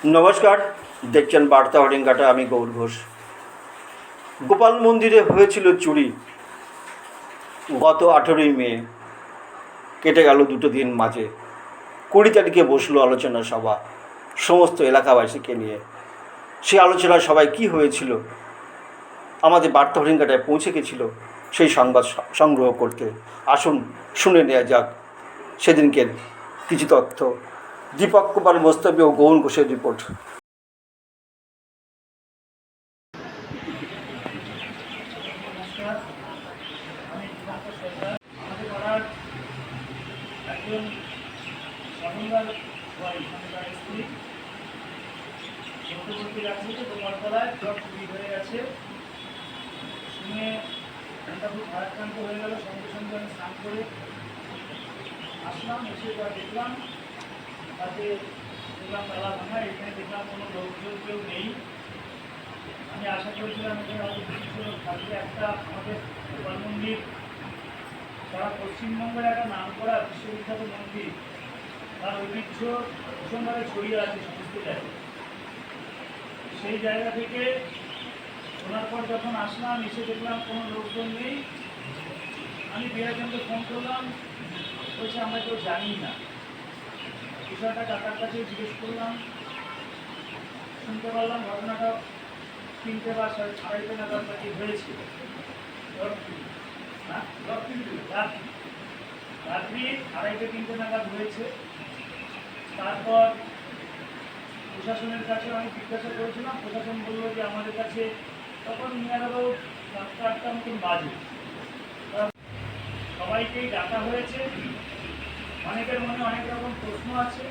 নমস্কার, দেখছেন বার্তা হরিঙ্গাটা। আমি গৌর ঘোষ। গোপাল মন্দিরে হয়েছিল চুরি গত 18ই মে। কেটে গেল 2 দিন মাঝে। 20 তারিখে বসলো আলোচনা সভা সমস্ত এলাকাবাসীকে নিয়ে। সেই আলোচনা সভায় কী হয়েছিল আমাদের বার্তা হরিঙ্গাটায় পৌঁছে গেছিল সেই সংবাদ সংগ্রহ করতে। আসুন শুনে নেওয়া যাক সেদিনকে কিছু তথ্য। দীপক কুমার মোস্তফি ও গৌর ঘোষের রিপোর্ট। একজন স্বপনদার স্ত্রী মধ্যবর্তী রাখছে গোপালতলায় জব চুরি হয়ে গেছে শুনে মনটা খুব ভারাক্রান্ত হয়ে গেল। সঙ্গে সঙ্গে আমি স্নান করে আসলাম, এসে দেখলাম তাতে দেখলাম তালা ভাঙা। এখানে দেখলাম কোনো লোকজন কেউ নেই। আমি আশা করেছিলাম এখানে হয়তো কিছু থাকলে একটা আমাদের গোপাল মন্দির সারা পশ্চিমবঙ্গের একটা নাম করা বিশ্ববিখ্যাত মন্দির, তার ঐতিহ্য ভীষণভাবে ছড়িয়ে আছে সমস্ত জায়গায়। সেই জায়গা থেকে শোনার পর যখন আসলাম, এসে দেখলাম কোনো লোকজন নেই। আমি বিরাজনকে ফোন করলাম, বলছে আমরা কেউ জানি না। বিষয়টা কাকার কাছে জিজ্ঞেস করলাম, শুনতে পারলাম ঘটনাটা 3টে বা 2:30 নাগাদ নাকি হয়েছিল। রাত্রি 2:30-3টে নাগাদ হয়েছে। তারপর প্রশাসনের কাছে আমি জিজ্ঞাসা করেছিলাম, প্রশাসন বলল যে আমাদের কাছে তখন নিয়ার অ্যাবাউট 7-8টার মতন বাজে। সবাইকেই ডাকা হয়েছে। অনেকের মনে অনেক রকম প্রশ্ন আছে,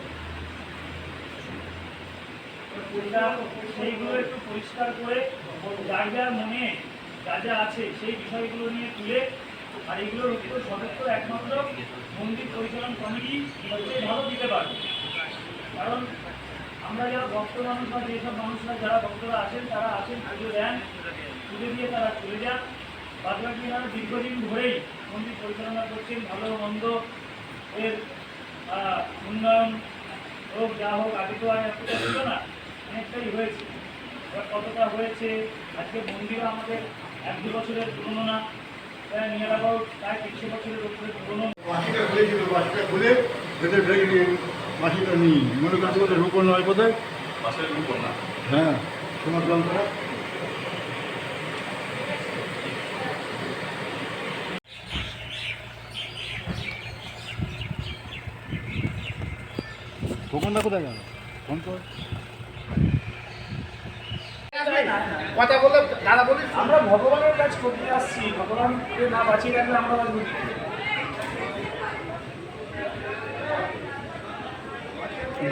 সেইগুলো একটু পরিষ্কার করে যার যার মনে যা যা আছে সেই বিষয়গুলো নিয়ে তুলে, আর এগুলোর উত্তর সদস্য একমাত্র মন্দির পরিচালন কমিটি সবচেয়ে ভালো দিতে পারবে। কারণ আমরা যারা ভক্ত মানুষ বা যেসব মানুষরা যারা ভক্তরা আসেন, তারা আসেন, পুজো দেন, পুজো দিয়ে তারা চলে যান। বাদবাকি তারা দীর্ঘদিন ধরেই মন্দির পরিচালনা করছেন। ভালো মন্দ এর উন্নয়ন হোক যা হোক, আগে তো আর এতটা ছিল না, অনেকটাই হয়েছে। এবার কতটা হয়েছে, আজকে মন্দিরও আমাদের 1-2 বছরের পুরনো না, নিয়ার অ্যাবাউট প্রায় 300 বছরের উপরে পুরনো। মাসিটা খুলেছিল, মাসিটা খুলে ভেতরে ঢেকে নিয়ে মাসিটা নিই মনে করতে বলতে রূপন নয় কোথায় মাসের রূপন না, হ্যাঁ সোনার দাম করা। খোকনদা কোথায় গেল? ফোন কর। কথা বলে দাদা বলি, আমরা ভগবানের কাজ করতে আসছি, ভগবানকে না বাঁচিয়ে রাখলে আমরা বাঁচব কি?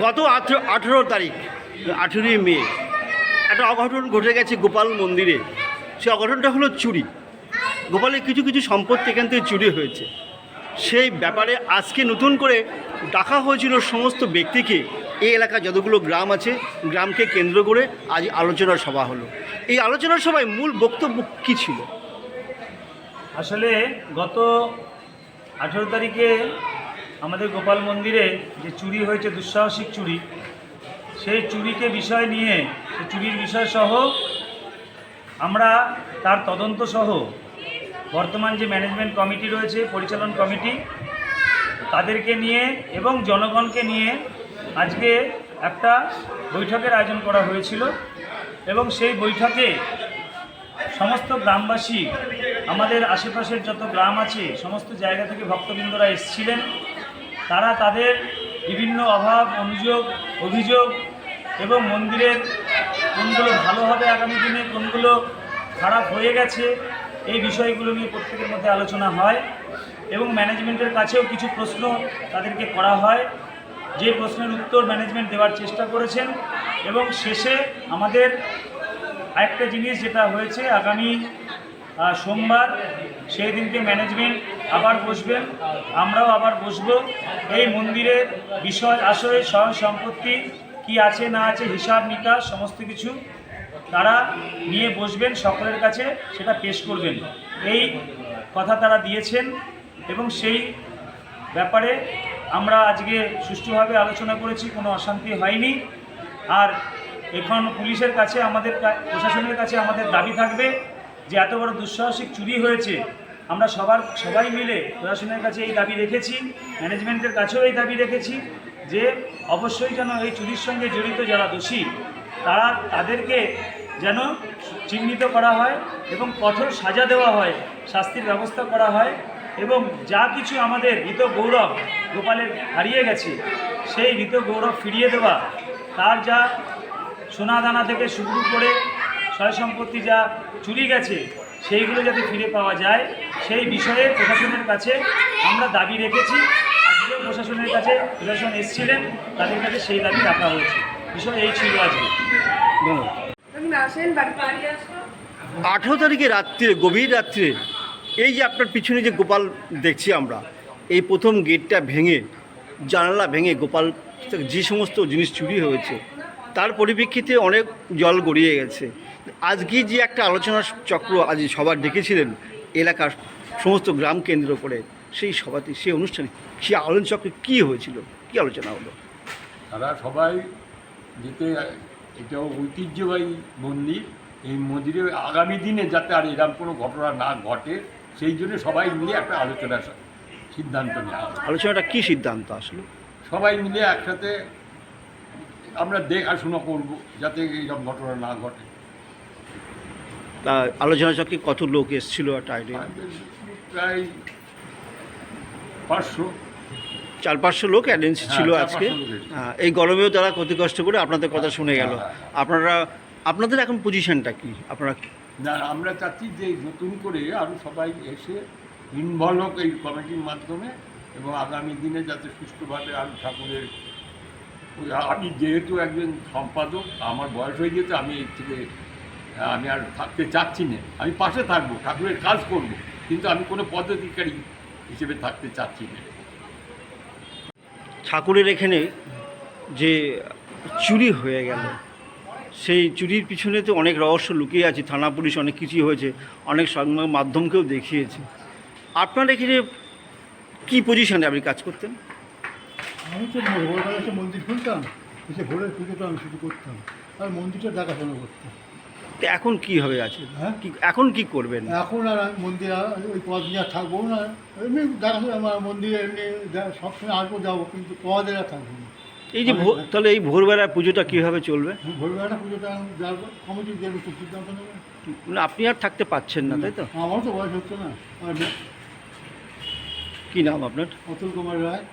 গত 18 তারিখ 18ই মে একটা অঘটন ঘটে গেছে গোপাল মন্দিরে। সেই অঘটনটা হলো চুরি। গোপালের কিছু কিছু সম্পত্তি এখান থেকে চুরি হয়েছে। সেই ব্যাপারে আজকে নতুন করে ডাকা হয়েছিল সমস্ত ব্যক্তিকে। এই এলাকার যতগুলো গ্রাম আছে, গ্রামকে কেন্দ্র করে আজ আলোচনা সভা হলো। এই আলোচনা সভায় মূল বক্তব্য কী ছিল? আসলে গত 18 তারিখে আমাদের গোপাল মন্দিরে যে চুরি হয়েছে, দুঃসাহসিক চুরি, সেই চুরিকে বিষয় নিয়ে, চুরির বিষয় সহ আমরা তার তদন্ত সহ বর্তমান যে ম্যানেজমেন্ট কমিটি রয়েছে, পরিচালন কমিটি, তাদেরকে নিয়ে এবং জনগণকে নিয়ে আজকে একটা বৈঠকের আয়োজন করা হয়েছিল। এবং সেই বৈঠকে সমস্ত গ্রামবাসী, আমাদের আশেপাশের যত গ্রাম আছে, সমস্ত জায়গা থেকে ভক্তবৃন্দরা এসেছিলেন। তারা তাদের বিভিন্ন অভাব, অভিযোগ এবং মন্দিরের কোনগুলো ভালো হবে আগামী দিনে, কোনগুলো খারাপ হয়ে গেছে, এই বিষয়গুলো নিয়ে প্রত্যেকের মধ্যে আলোচনা হয়। এবং ম্যানেজমেন্টের কাছেও কিছু প্রশ্ন তাদেরকে করা হয়, যে প্রশ্নের উত্তর ম্যানেজমেন্ট দেওয়ার চেষ্টা করেছেন। এবং শেষে আমাদের আরেকটা জিনিস যেটা হয়েছে, আগামী সোমবার সেই দিনকে ম্যানেজমেন্ট আবার বসবেন, আমরাও আবার বসবো। এই মন্দিরের বিষয় আশয়, সয় সম্পত্তি কি আছে না আছে, হিসাব নিকাশ সমস্ত কিছু তারা নিয়ে বসবেন, সকলের কাছে সেটা পেশ করবেন, এই কথা তারা দিয়েছেন। এবং সেই ব্যাপারে আমরা আজকে সুষ্ঠুভাবে আলোচনা করেছি, কোনো অশান্তি হয়নি। আর এখন পুলিশের কাছে প্রশাসনের কাছে আমাদের দাবি থাকবে যে এত বড় দুঃসাহসিক চুরি হয়েছে, আমরা সবাই মিলে প্রশাসনের কাছে এই দাবি রেখেছি, ম্যানেজমেন্টের কাছেও এই দাবি রেখেছি যে অবশ্যই যেন এই চুরির সঙ্গে জড়িত যারা দোষী তাদেরকে যেন চিহ্নিত করা হয় এবং কঠোর সাজা দেওয়া হয়, শাস্তির ব্যবস্থা করা হয় এবং যা কিছু আমাদের হৃত গৌরব গোপালের হারিয়ে গেছে সেই হৃত গৌরব ফিরিয়ে দেওয়া, তার যা সোনা দানা থেকে শুরু করে সয় সম্পত্তি যা চুরি গেছে সেইগুলো যাতে ফিরে পাওয়া যায় সেই বিষয়ে প্রশাসনের কাছে আমরা দাবি রেখেছি। আজকেও প্রশাসনের কাছে প্রশাসন এসেছিলেন, তাদের কাছে সেই দাবি রাখা হয়েছে। বিষয় এই ছিল আজকে। 18 তারিখে রাত্রে, গভীর রাত্রে, এই যে আপনার পিছনে যে গোপাল দেখছি আমরা, এই প্রথম গেটটা ভেঙে, জানালা ভেঙে গোপাল যে সমস্ত জিনিস চুরি হয়েছে তার পরিপ্রেক্ষিতে অনেক জল গড়িয়ে গেছে। আজকে যে একটা আলোচনার চক্র আজ সবার ডেকেছিলেন এলাকার সমস্ত গ্রাম কেন্দ্র করে, সেই সভাতে, সেই অনুষ্ঠানে, সেই আলোচনা চক্রে কী হয়েছিল, কী আলোচনা হলো? তারা সবাই যেতে, এটা ঐতিহ্যবাহী মন্দির, এই মন্দিরে আগামী দিনে যাতে আর এরকম কোনো ঘটনা না ঘটে সেই জন্য সবাই মিলে একটা আলোচনার সিদ্ধান্ত নেওয়া হয়। আলোচনাটা কী সিদ্ধান্ত আসলো? সবাই মিলে একসাথে আমরা দেখাশোনা করব যাতে এইরকম ঘটনা না ঘটে। তা আলোচনা চক্রে কত লোক এসেছিল একটা আইডিয়া? প্রায় 500। 400-500 লোক অ্যাটেন্ডেন্স ছিল হ্যাঁ, আজকে। 400 লোক এসেছিল। এই গরমেও তারা কত কষ্ট করে আপনাদের কথা শুনে গেল। আপনাদের এখন পজিশনটা কি? আপনারা না, আমরা চাচ্ছি যে নতুন করে আরও সবাই এসে ইনভলভ হোক এই কমিটির মাধ্যমে এবং আগামী দিনে যাতে সুষ্ঠুভাবে আমি ঠাকুরের, আমি যেহেতু একজন সম্পাদক, আমার বয়স হয়ে গেছে, আমি এর থেকে আমি আর থাকতে চাচ্ছি না। আমি পাশে থাকবো, ঠাকুরের কাজ করব, কিন্তু আমি কোনো পদাধিকারী হিসেবে থাকতে চাচ্ছি না। ঠাকুরের এখানে যে চুরি হয়ে গেল, সেই চুরির পিছনে তো অনেক রহস্য লুকিয়ে আছে। থানা পুলিশ অনেক কিছুই হয়েছে, অনেক সংবাদ মাধ্যমকেও দেখিয়েছে। আপনার এখানে কী পজিশনে আপনি কাজ করতেন? আমি তো ভোরবেলা এসে মন্দির খুলতাম, এসে ভোরের পুজোটা আমি শুরু করতাম আর মন্দিরটা দেখাশোনা করতাম। তো এখন কী হবে আছে? হ্যাঁ, এখন কি করবেন? এখন আর আমি মন্দির ওই পদ নিয়ে আর থাকবো না। এমনি দেখাশোনা আমার মন্দিরে এমনি সবসময় আসবো যাবো, কিন্তু পদের আর থাকবো না। এই যে তাহলে এই ভোরবেলা পুজোটা কীভাবে চলবে? ভোরবেলাটা পুজোটা আমি যাবো, কমিটির যে সিদ্ধান্ত নেবে। মানে আপনি আর থাকতে পাচ্ছেন না, তাই তো? আমারও তো বয়স হচ্ছে না। আর কী নাম আপনার? অতুল কুমার রায়।